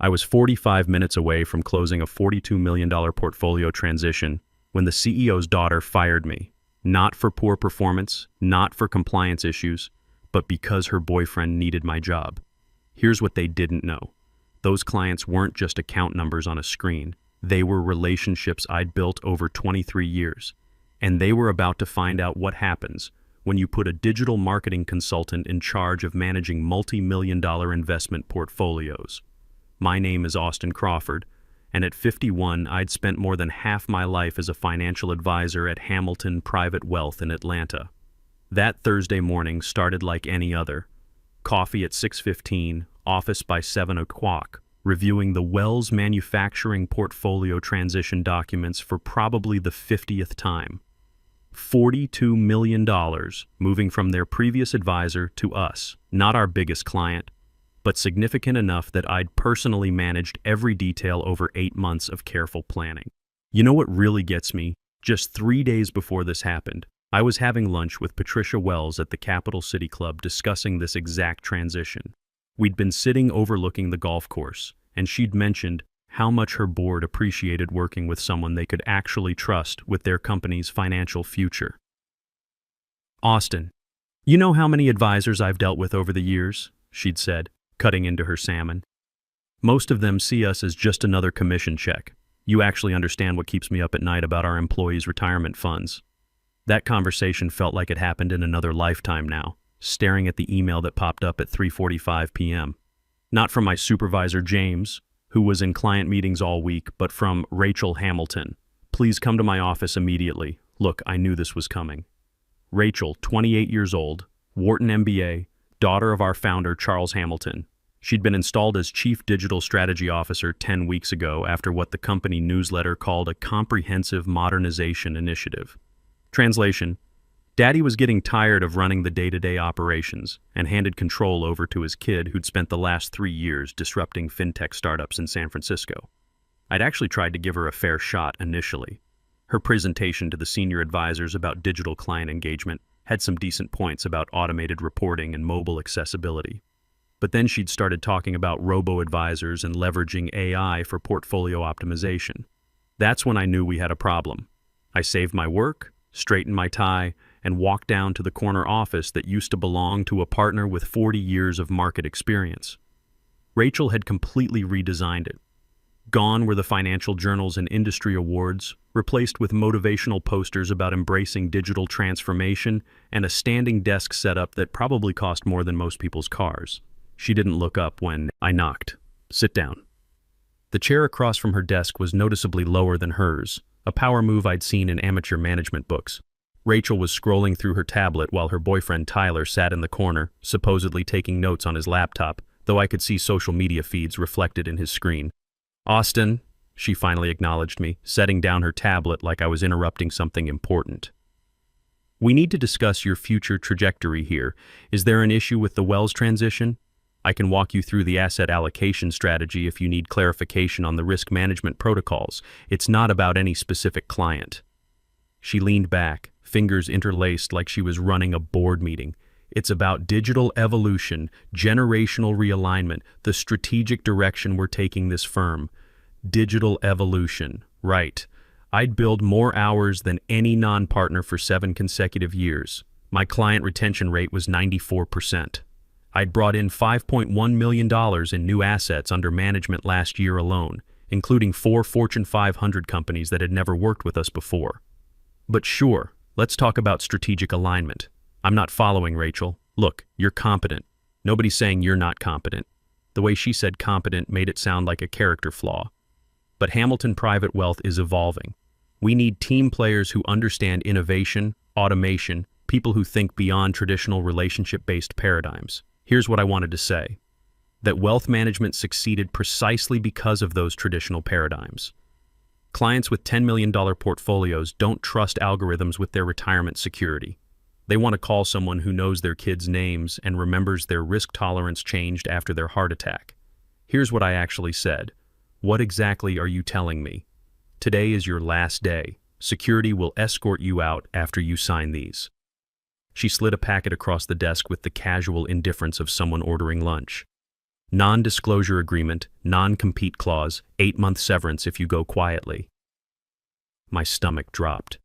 I was 45 minutes away from closing a $42 million portfolio transition when the CEO's daughter fired me. Not for poor performance, not for compliance issues, but because her boyfriend needed my job. Here's what they didn't know. Those clients weren't just account numbers on a screen. They were relationships I'd built over 23 years. And they were about to find out what happens when you put a digital marketing consultant in charge of managing multi-million-dollar investment portfolios. My name is Austin Crawford, and at 51, I'd spent more than half my life as a financial advisor at Hamilton Private Wealth in Atlanta. That Thursday morning started like any other. Coffee at 6:15, office by 7 o'clock, reviewing the Wells Manufacturing portfolio transition documents for probably the 50th time. $42 million moving from their previous advisor to us, not our biggest client, but significant enough that I'd personally managed every detail over 8 months of careful planning. You know what really gets me? Just 3 days before this happened, I was having lunch with Patricia Wells at the Capital City Club discussing this exact transition. We'd been sitting overlooking the golf course, and she'd mentioned how much her board appreciated working with someone they could actually trust with their company's financial future. "Austin, you know how many advisors I've dealt with over the years?" she'd said, cutting into her salmon. "Most of them see us as just another commission check. You actually understand what keeps me up at night about our employees' retirement funds." That conversation felt like it happened in another lifetime now, staring at the email that popped up at 3:45 p.m. Not from my supervisor, James, who was in client meetings all week, but from Rachel Hamilton. "Please come to my office immediately. Look, I knew this was coming." Rachel, 28 years old, Wharton MBA, daughter of our founder, Charles Hamilton. She'd been installed as Chief Digital Strategy Officer 10 weeks ago after what the company newsletter called a comprehensive modernization initiative. Translation: Daddy was getting tired of running the day-to-day operations and handed control over to his kid who'd spent the last 3 years disrupting fintech startups in San Francisco. I'd actually tried to give her a fair shot initially. Her presentation to the senior advisors about digital client engagement had some decent points about automated reporting and mobile accessibility. But then she'd started talking about robo-advisors and leveraging AI for portfolio optimization. That's when I knew we had a problem. I saved my work, straightened my tie, and walked down to the corner office that used to belong to a partner with 40 years of market experience. Rachel had completely redesigned it. Gone were the financial journals and industry awards, replaced with motivational posters about embracing digital transformation and a standing desk setup that probably cost more than most people's cars. She didn't look up when I knocked. "Sit down." The chair across from her desk was noticeably lower than hers, a power move I'd seen in amateur management books. Rachel was scrolling through her tablet while her boyfriend Tyler sat in the corner, supposedly taking notes on his laptop, though I could see social media feeds reflected in his screen. "Austin," she finally acknowledged me, setting down her tablet like I was interrupting something important. "We need to discuss your future trajectory here. Is there an issue with the Wells transition? I can walk you through the asset allocation strategy if you need clarification on the risk management protocols. It's not about any specific client." She leaned back, fingers interlaced like she was running a board meeting. "It's about digital evolution, generational realignment, the strategic direction we're taking this firm." Digital evolution, right. I'd billed more hours than any non-partner for 7 consecutive years. My client retention rate was 94%. I'd brought in $5.1 million in new assets under management last year alone, including 4 Fortune 500 companies that had never worked with us before. "But sure, let's talk about strategic alignment." "I'm not following, Rachel. Look, you're competent. Nobody's saying you're not competent." The way she said competent made it sound like a character flaw. But Hamilton Private Wealth is evolving. We need team players who understand innovation, automation, people who think beyond traditional relationship-based paradigms. Here's what I wanted to say: that wealth management succeeded precisely because of those traditional paradigms. Clients with $10 million portfolios don't trust algorithms with their retirement security. They want to call someone who knows their kids' names and remembers their risk tolerance changed after their heart attack. Here's what I actually said. "What exactly are you telling me? Today is your last day. Security will escort you out after you sign these." She slid a packet across the desk with the casual indifference of someone ordering lunch. Non-disclosure agreement, non-compete clause, 8-month severance if you go quietly. My stomach dropped.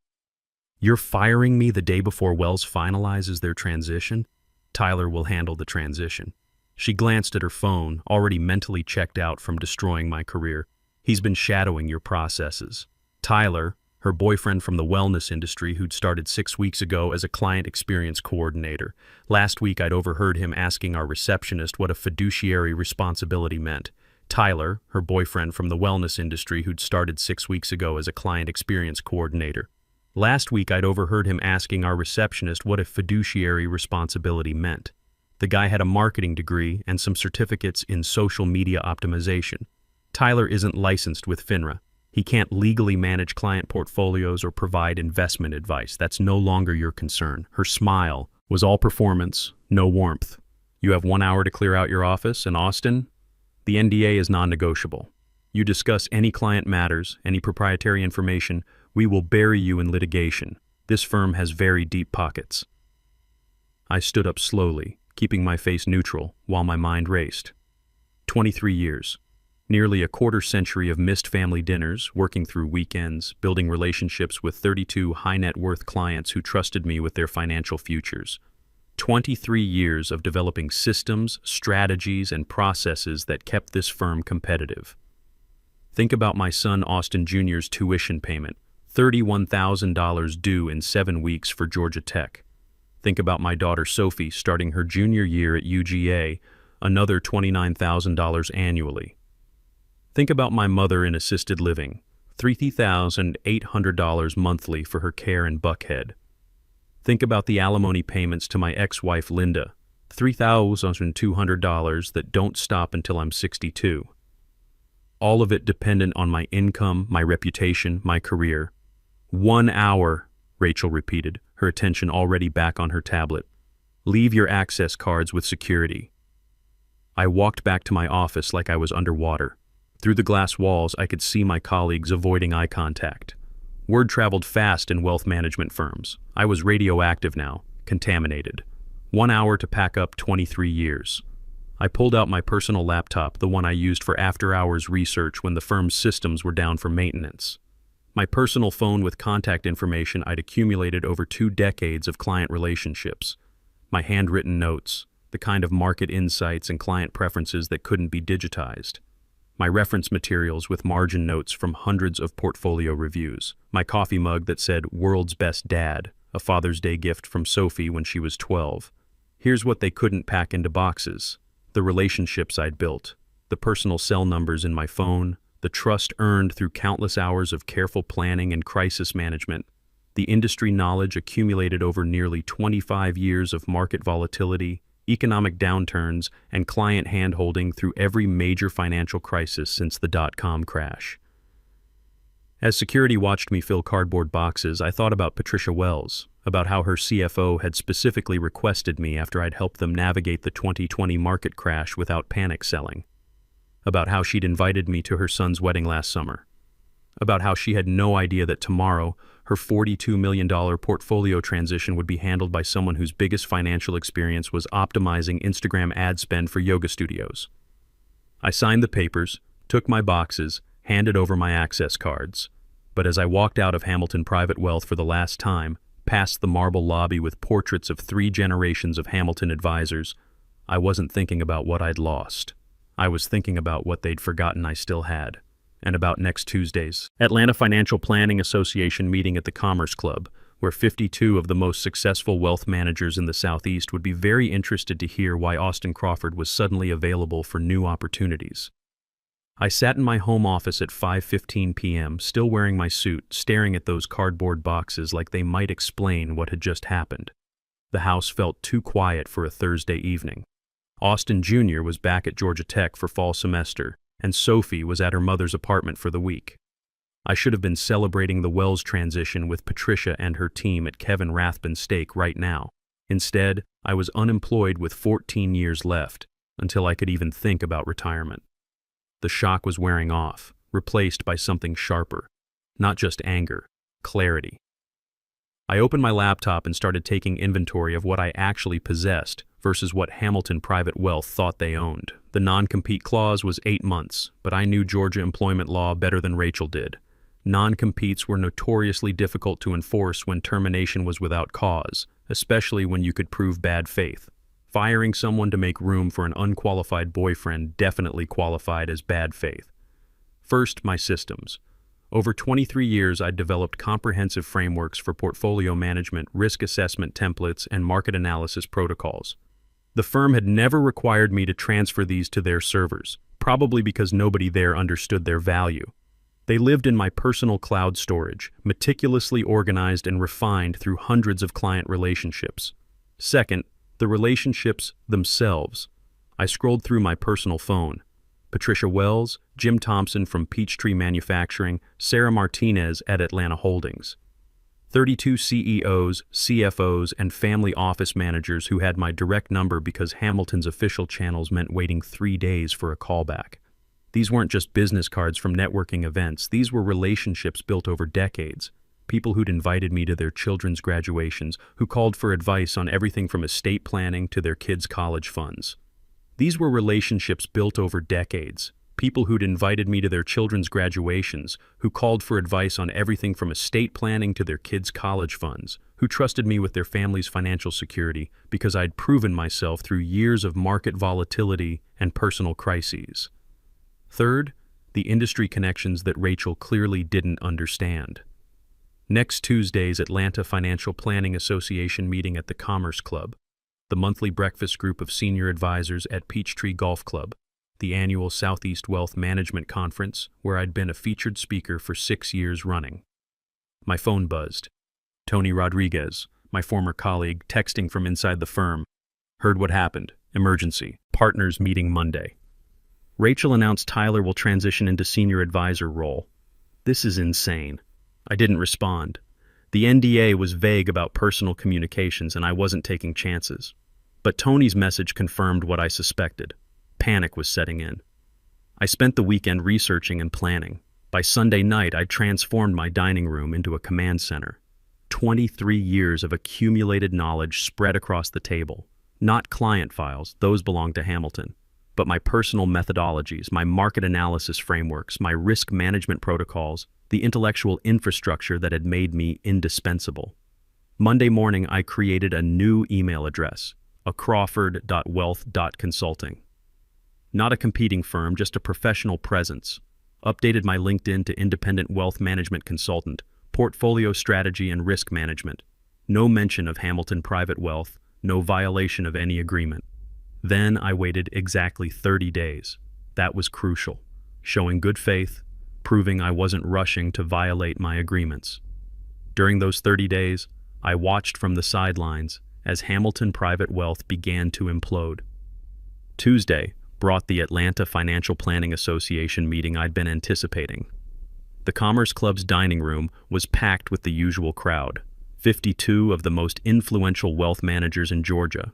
You're firing me the day before Wells finalizes their transition? Tyler will handle the transition. She glanced at her phone, already mentally checked out from destroying my career. He's been shadowing your processes. Tyler, her boyfriend from the wellness industry who'd started 6 weeks ago as a client experience coordinator. Last week I'd overheard him asking our receptionist what a fiduciary responsibility meant. Tyler, her boyfriend from the wellness industry who'd started 6 weeks ago as a client experience coordinator. Last week I'd overheard him asking our receptionist what a fiduciary responsibility meant. The guy had a marketing degree and some certificates in social media optimization. Tyler isn't licensed with FINRA. He can't legally manage client portfolios or provide investment advice. That's no longer your concern. Her smile was all performance, no warmth. You have 1 hour to clear out your office in Austin. The NDA is non-negotiable. You discuss any client matters, any proprietary information, we will bury you in litigation. This firm has very deep pockets. I stood up slowly, keeping my face neutral while my mind raced. 23 years. Nearly a quarter century of missed family dinners, working through weekends, building relationships with 32 high-net-worth clients who trusted me with their financial futures. 23 years of developing systems, strategies, and processes that kept this firm competitive. Think about my son Austin Jr.'s tuition payment, $31,000 due in 7 weeks for Georgia Tech. Think about my daughter Sophie starting her junior year at UGA, another $29,000 annually. Think about my mother in assisted living, $30,800 monthly for her care in Buckhead. Think about the alimony payments to my ex-wife Linda, $3,200 that don't stop until I'm 62. All of it dependent on my income, my reputation, my career. 1 hour, Rachel repeated, her attention already back on her tablet. Leave your access cards with security. I walked back to my office like I was underwater. Through the glass walls, I could see my colleagues avoiding eye contact. Word traveled fast in wealth management firms. I was radioactive now, contaminated. 1 hour to pack up 23 years. I pulled out my personal laptop, the one I used for after-hours research when the firm's systems were down for maintenance. My personal phone with contact information I'd accumulated over 2 decades of client relationships. My handwritten notes, the kind of market insights and client preferences that couldn't be digitized. My reference materials with margin notes from hundreds of portfolio reviews. My coffee mug that said, "World's Best Dad," a Father's Day gift from Sophie when she was 12. Here's what they couldn't pack into boxes. The relationships I'd built, the personal cell numbers in my phone, the trust earned through countless hours of careful planning and crisis management, the industry knowledge accumulated over nearly 25 years of market volatility, economic downturns, and client hand-holding through every major financial crisis since the dot-com crash. As security watched me fill cardboard boxes, I thought about Patricia Wells, about how her CFO had specifically requested me after I'd helped them navigate the 2020 market crash without panic selling, about how she'd invited me to her son's wedding last summer, about how she had no idea that tomorrow her $42 million portfolio transition would be handled by someone whose biggest financial experience was optimizing Instagram ad spend for yoga studios. I signed the papers, took my boxes, handed over my access cards. But as I walked out of Hamilton Private Wealth for the last time, past the marble lobby with portraits of 3 generations of Hamilton advisors, I wasn't thinking about what I'd lost. I was thinking about what they'd forgotten I still had. And about next Tuesday's Atlanta Financial Planning Association meeting at the Commerce Club, where 52 of the most successful wealth managers in the Southeast would be very interested to hear why Austin Crawford was suddenly available for new opportunities. I sat in my home office at 5:15 p.m., still wearing my suit, staring at those cardboard boxes like they might explain what had just happened. The house felt too quiet for a Thursday evening. Austin Jr. was back at Georgia Tech for fall semester, and Sophie was at her mother's apartment for the week. I should have been celebrating the Wells transition with Patricia and her team at Kevin Rathbun's stake right now. Instead, I was unemployed with 14 years left, until I could even think about retirement. The shock was wearing off, replaced by something sharper. Not just anger, clarity. I opened my laptop and started taking inventory of what I actually possessed, versus what Hamilton Private Wealth thought they owned. The non-compete clause was 8 months, but I knew Georgia employment law better than Rachel did. Non-competes were notoriously difficult to enforce when termination was without cause, especially when you could prove bad faith. Firing someone to make room for an unqualified boyfriend definitely qualified as bad faith. First, my systems. Over 23 years, I'd developed comprehensive frameworks for portfolio management, risk assessment templates, and market analysis protocols. The firm had never required me to transfer these to their servers, probably because nobody there understood their value. They lived in my personal cloud storage, meticulously organized and refined through hundreds of client relationships. Second, the relationships themselves. I scrolled through my personal phone. Patricia Wells, Jim Thompson from Peachtree Manufacturing, Sarah Martinez at Atlanta Holdings. 32 CEOs, CFOs, and family office managers who had my direct number because Hamilton's official channels meant waiting 3 days for a callback. These weren't just business cards from networking events. These were relationships built over decades. People who'd invited me to their children's graduations, who called for advice on everything from estate planning to their kids' college funds. These were relationships built over decades. People who'd invited me to their children's graduations, who called for advice on everything from estate planning to their kids' college funds, who trusted me with their family's financial security because I'd proven myself through years of market volatility and personal crises. Third, the industry connections that Rachel clearly didn't understand. Next Tuesday's Atlanta Financial Planning Association meeting at the Commerce Club, the monthly breakfast group of senior advisors at Peachtree Golf Club, the annual Southeast Wealth Management Conference, where I'd been a featured speaker for 6 years running. My phone buzzed. Tony Rodriguez, my former colleague, texting from inside the firm. Heard what happened. Emergency. Partners meeting Monday. Rachel announced Tyler will transition into senior advisor role. This is insane. I didn't respond. The NDA was vague about personal communications and I wasn't taking chances. But Tony's message confirmed what I suspected. Panic was setting in. I spent the weekend researching and planning. By Sunday night, I transformed my dining room into a command center. 23 years of accumulated knowledge spread across the table. Not client files, those belong to Hamilton, but my personal methodologies, my market analysis frameworks, my risk management protocols, the intellectual infrastructure that had made me indispensable. Monday morning, I created a new email address, acrawford.wealth.consulting. Not a competing firm, just a professional presence. Updated my LinkedIn to independent wealth management consultant, portfolio strategy and risk management. No mention of Hamilton Private Wealth, no violation of any agreement. Then I waited exactly 30 days. That was crucial, showing good faith, proving I wasn't rushing to violate my agreements. During those 30 days, I watched from the sidelines as Hamilton Private Wealth began to implode. Tuesday brought the Atlanta Financial Planning Association meeting I'd been anticipating. The Commerce Club's dining room was packed with the usual crowd, 52 of the most influential wealth managers in Georgia.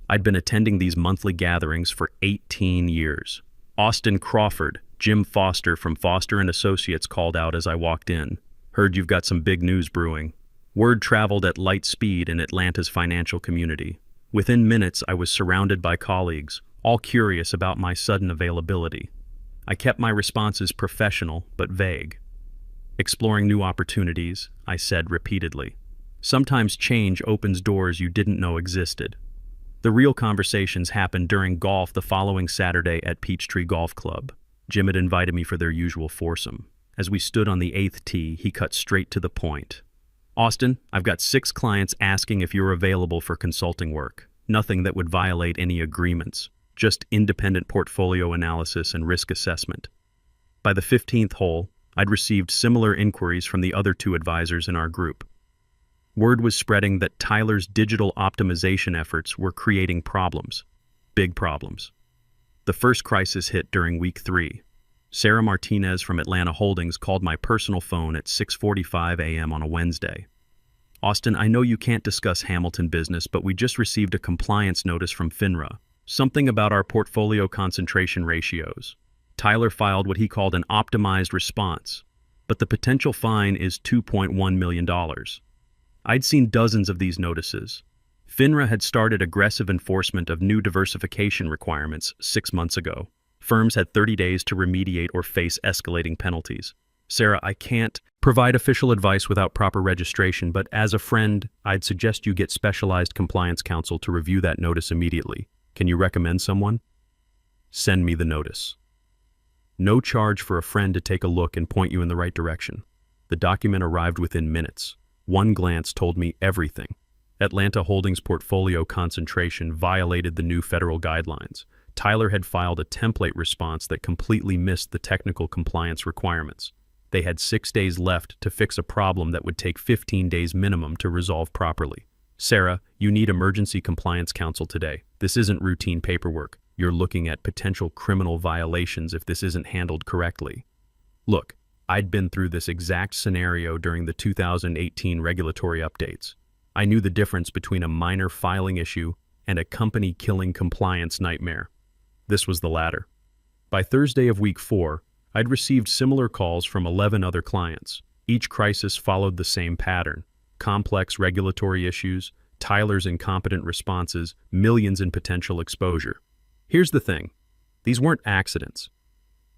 I'd been attending these monthly gatherings for 18 years. Austin Crawford, Jim Foster from Foster & Associates called out as I walked in. Heard you've got some big news brewing. Word traveled at light speed in Atlanta's financial community. Within minutes, I was surrounded by colleagues, all curious about my sudden availability. I kept my responses professional but vague. Exploring new opportunities, I said repeatedly. Sometimes change opens doors you didn't know existed. The real conversations happened during golf the following Saturday at Peachtree Golf Club. Jim had invited me for their usual foursome. As we stood on the 8th tee, he cut straight to the point. Austin, I've got 6 clients asking if you're available for consulting work. Nothing that would violate any agreements. Just independent portfolio analysis and risk assessment. By the 15th hole, I'd received similar inquiries from the other 2 advisors in our group. Word was spreading that Tyler's digital optimization efforts were creating problems. Big problems. The first crisis hit during week 3. Sarah Martinez from Atlanta Holdings called my personal phone at 6:45 a.m. on a Wednesday. Austin, I know you can't discuss Hamilton business, but we just received a compliance notice from FINRA. Something about our portfolio concentration ratios. Tyler filed what he called an optimized response, but the potential fine is $2.1 million. I'd seen dozens of these notices. FINRA had started aggressive enforcement of new diversification requirements 6 months ago. Firms had 30 days to remediate or face escalating penalties. Sarah, I can't provide official advice without proper registration, but as a friend, I'd suggest you get specialized compliance counsel to review that notice immediately. Can you recommend someone? Send me the notice. No charge for a friend to take a look and point you in the right direction. The document arrived within minutes. One glance told me everything. Atlanta Holdings' portfolio concentration violated the new federal guidelines. Tyler had filed a template response that completely missed the technical compliance requirements. They had 6 days left to fix a problem that would take 15 days minimum to resolve properly. Sarah, you need emergency compliance counsel today. This isn't routine paperwork. You're looking at potential criminal violations if this isn't handled correctly. Look, I'd been through this exact scenario during the 2018 regulatory updates. I knew the difference between a minor filing issue and a company-killing compliance nightmare. This was the latter. By Thursday of week 4, I'd received similar calls from 11 other clients. Each crisis followed the same pattern: complex regulatory issues, Tyler's incompetent responses, millions in potential exposure. Here's the thing. These weren't accidents.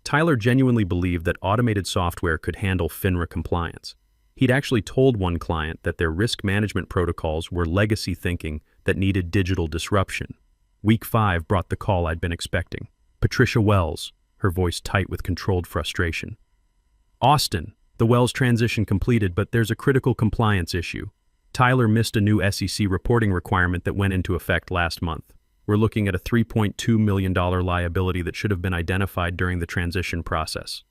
Tyler genuinely believed that automated software could handle FINRA compliance. He'd actually told one client that their risk management protocols were legacy thinking that needed digital disruption. Week 5 brought the call I'd been expecting. Patricia Wells, her voice tight with controlled frustration. Austin, the Wells transition completed, but there's a critical compliance issue. Tyler missed a new SEC reporting requirement that went into effect last month. We're looking at a $3.2 million liability that should have been identified during the transition process.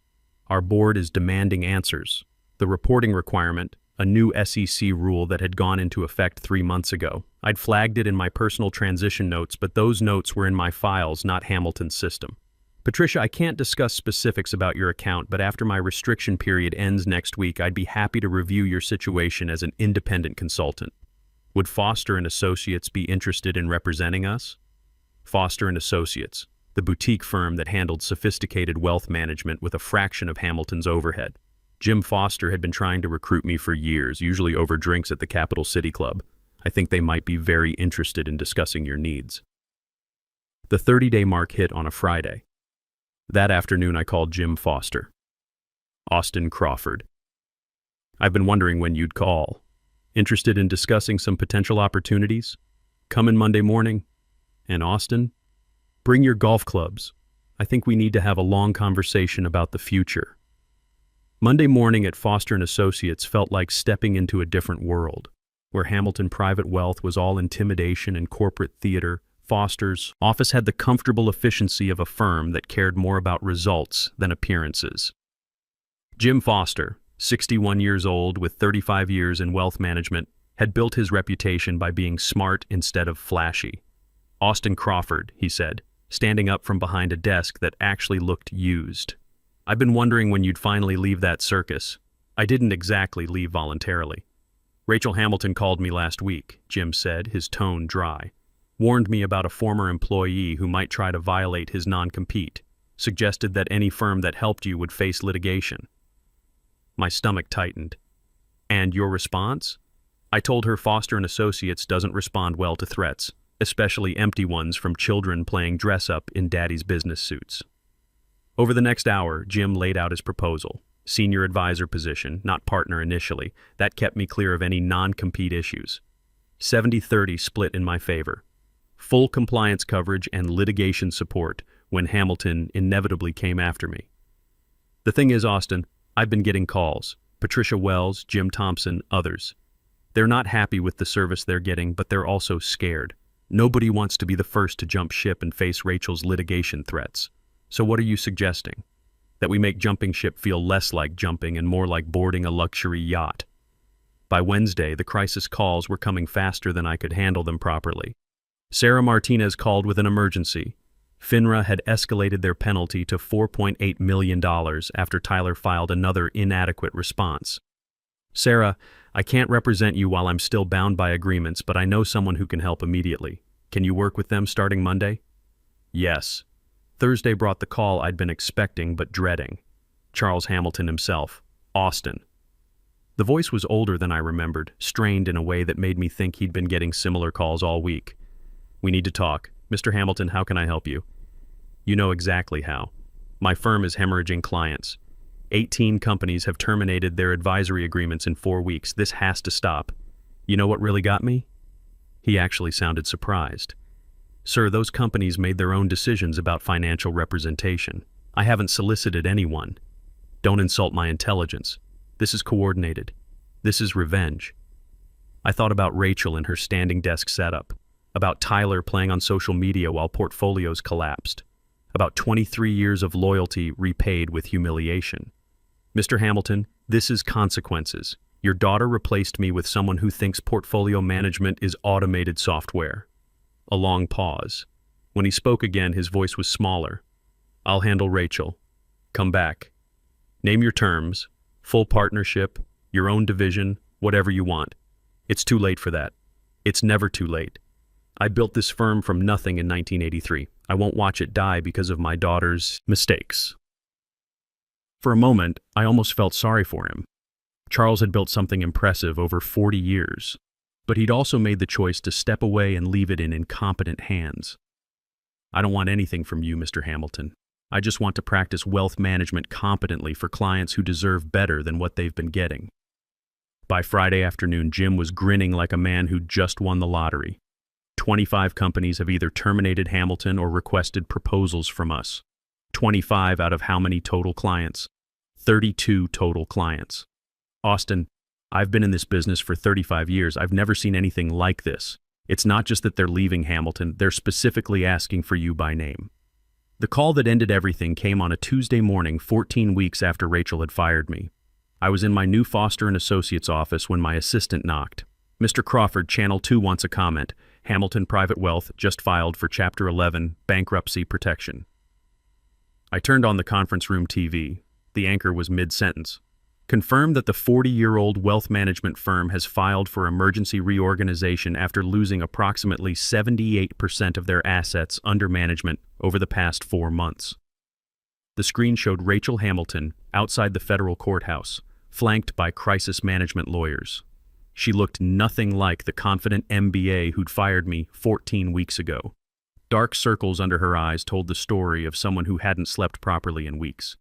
Our board is demanding answers. The reporting requirement, a new SEC rule that had gone into effect 3 months ago. I'd flagged it in my personal transition notes, but those notes were in my files, not Hamilton's system. Patricia, I can't discuss specifics about your account, but after my restriction period ends next week, I'd be happy to review your situation as an independent consultant. Would Foster & Associates be interested in representing us? Foster & Associates, the boutique firm that handled sophisticated wealth management with a fraction of Hamilton's overhead. Jim Foster had been trying to recruit me for years, usually over drinks at the Capital City Club. I think they might be very interested in discussing your needs. The 30-day mark hit on a Friday. That afternoon, I called Jim Foster. Austin Crawford. I've been wondering when you'd call. Interested in discussing some potential opportunities? Come in Monday morning. And Austin, bring your golf clubs. I think we need to have a long conversation about the future. Monday morning at Foster & Associates felt like stepping into a different world. Where Hamilton Private Wealth was all intimidation and corporate theater, Foster's office had the comfortable efficiency of a firm that cared more about results than appearances. Jim Foster, 61 years old with 35 years in wealth management, had built his reputation by being smart instead of flashy. Austin Crawford, he said, standing up from behind a desk that actually looked used. I've been wondering when you'd finally leave that circus. I didn't exactly leave voluntarily. Rachel Hamilton called me last week, Jim said, his tone dry. Warned me about a former employee who might try to violate his non-compete. Suggested that any firm that helped you would face litigation. My stomach tightened. And your response? I told her Foster & Associates doesn't respond well to threats, especially empty ones from children playing dress-up in daddy's business suits. Over the next hour, Jim laid out his proposal. Senior advisor position, not partner initially. That kept me clear of any non-compete issues. 70-30 split in my favor. Full compliance coverage and litigation support when Hamilton inevitably came after me. The thing is, Austin, I've been getting calls. Patricia Wells, Jim Thompson, others. They're not happy with the service they're getting, but they're also scared. Nobody wants to be the first to jump ship and face Rachel's litigation threats. So what are you suggesting? That we make jumping ship feel less like jumping and more like boarding a luxury yacht. By Wednesday, the crisis calls were coming faster than I could handle them properly. Sarah Martinez called with an emergency. FINRA had escalated their penalty to $4.8 million after Tyler filed another inadequate response. Sarah, I can't represent you while I'm still bound by agreements, but I know someone who can help immediately. Can you work with them starting Monday? Yes. Thursday brought the call I'd been expecting but dreading. Charles Hamilton himself, Austin. The voice was older than I remembered, strained in a way that made me think he'd been getting similar calls all week. "We need to talk. Mr. Hamilton, how can I help you?" "You know exactly how. My firm is hemorrhaging clients. 18 companies have terminated their advisory agreements in 4 weeks. This has to stop. You know what really got me?" He actually sounded surprised. "Sir, those companies made their own decisions about financial representation. I haven't solicited anyone. Don't insult my intelligence. This is coordinated. This is revenge." I thought about Rachel in her standing desk setup, about Tyler playing on social media while portfolios collapsed, about 23 years of loyalty repaid with humiliation. "Mr. Hamilton, this is consequences. Your daughter replaced me with someone who thinks portfolio management is automated software." A long pause. When he spoke again, his voice was smaller. "I'll handle Rachel. Come back. Name your terms. Full partnership, your own division, whatever you want. It's too late for that. It's never too late. I built this firm from nothing in 1983. I won't watch it die because of my daughter's mistakes." For a moment, I almost felt sorry for him. Charles had built something impressive over 40 years, but he'd also made the choice to step away and leave it in incompetent hands. "I don't want anything from you, Mr. Hamilton. I just want to practice wealth management competently for clients who deserve better than what they've been getting." By Friday afternoon, Jim was grinning like a man who'd just won the lottery. 25 companies have either terminated Hamilton or requested proposals from us. 25 out of how many total clients? 32 total clients. "Austin, I've been in this business for 35 years. I've never seen anything like this. It's not just that they're leaving Hamilton, they're specifically asking for you by name." The call that ended everything came on a Tuesday morning 14 weeks after Rachel had fired me. I was in my new Foster & Associates office when my assistant knocked. "Mr. Crawford, Channel 2 wants a comment. Hamilton Private Wealth just filed for Chapter 11 bankruptcy protection." I turned on the conference room TV. The anchor was mid-sentence. "Confirm that the 40-year-old wealth management firm has filed for emergency reorganization after losing approximately 78% of their assets under management over the past 4 months." The screen showed Rachel Hamilton outside the federal courthouse, flanked by crisis management lawyers. She looked nothing like the confident MBA who'd fired me 14 weeks ago. Dark circles under her eyes told the story of someone who hadn't slept properly in weeks.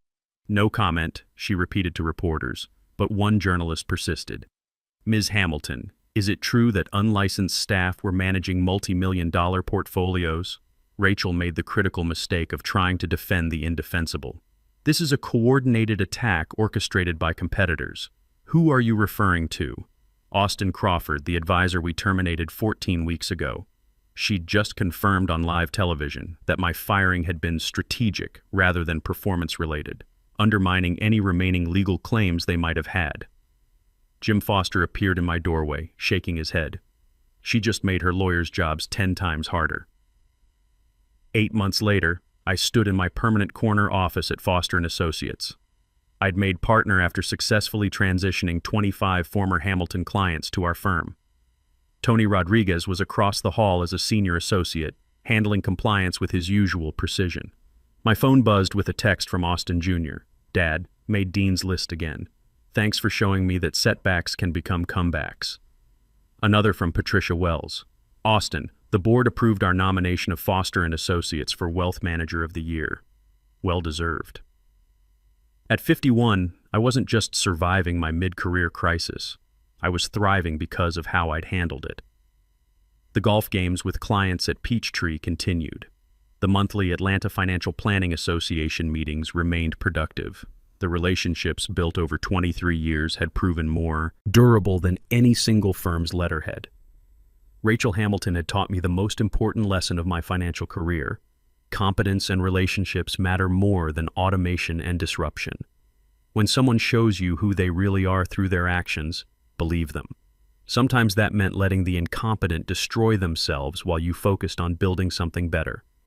"No comment," she repeated to reporters, but one journalist persisted. "Ms. Hamilton, is it true that unlicensed staff were managing multi-million-dollar portfolios?" Rachel made the critical mistake of trying to defend the indefensible. "This is a coordinated attack orchestrated by competitors. Who are you referring to?" "Austin Crawford, the advisor we terminated 14 weeks ago. She'd just confirmed on live television that my firing had been strategic rather than performance-related, undermining any remaining legal claims they might have had." Jim Foster appeared in my doorway, shaking his head. "She just made her lawyers' jobs 10 times harder." 8 months later, I stood in my permanent corner office at Foster & Associates. I'd made partner after successfully transitioning 25 former Hamilton clients to our firm. Tony Rodriguez was across the hall as a senior associate, handling compliance with his usual precision. My phone buzzed with a text from Austin Jr. "Dad, made Dean's List again. Thanks for showing me that setbacks can become comebacks." Another from Patricia Wells. "Austin, the board approved our nomination of Foster & Associates for Wealth Manager of the Year. Well deserved." At 51, I wasn't just surviving my mid-career crisis. I was thriving because of how I'd handled it. The golf games with clients at Peachtree continued. The monthly Atlanta Financial Planning Association meetings remained productive. The relationships built over 23 years had proven more durable than any single firm's letterhead. Rachel Hamilton had taught me the most important lesson of my financial career. Competence and relationships matter more than automation and disruption. When someone shows you who they really are through their actions, believe them. Sometimes that meant letting the incompetent destroy themselves while you focused on building something better.